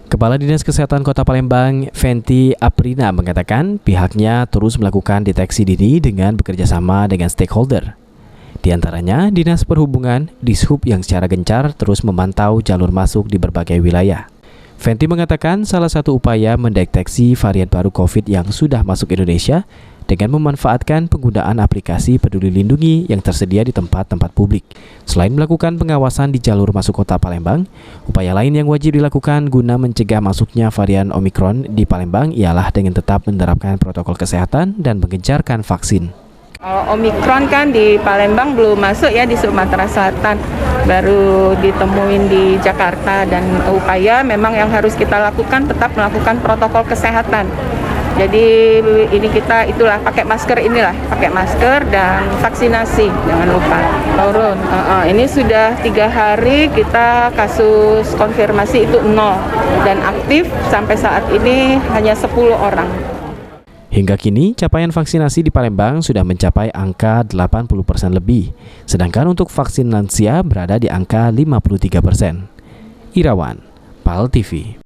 Kepala Dinas Kesehatan Kota Palembang, Fenty Aprina, mengatakan pihaknya terus melakukan deteksi dini dengan bekerjasama dengan stakeholder. Di antaranya, Dinas Perhubungan, Dishub yang secara gencar terus memantau jalur masuk di berbagai wilayah. Fenty mengatakan salah satu upaya mendeteksi varian baru COVID yang sudah masuk Indonesia dengan memanfaatkan penggunaan aplikasi Peduli Lindungi yang tersedia di tempat-tempat publik. Selain melakukan pengawasan di jalur masuk Kota Palembang, upaya lain yang wajib dilakukan guna mencegah masuknya varian Omikron di Palembang ialah dengan tetap menerapkan protokol kesehatan dan mengejarkan vaksin. Omikron kan di Palembang belum masuk ya, di Sumatera Selatan baru ditemuin di Jakarta, dan upaya memang yang harus kita lakukan tetap melakukan protokol kesehatan. Jadi ini kita itulah pakai masker dan vaksinasi, jangan lupa. Turun. Ini sudah 3 hari kita kasus konfirmasi itu 0 dan aktif sampai saat ini hanya 10 orang. Hingga kini, capaian vaksinasi di Palembang sudah mencapai angka 80% lebih, sedangkan untuk vaksin lansia berada di angka 53%. Irawan, PAL TV.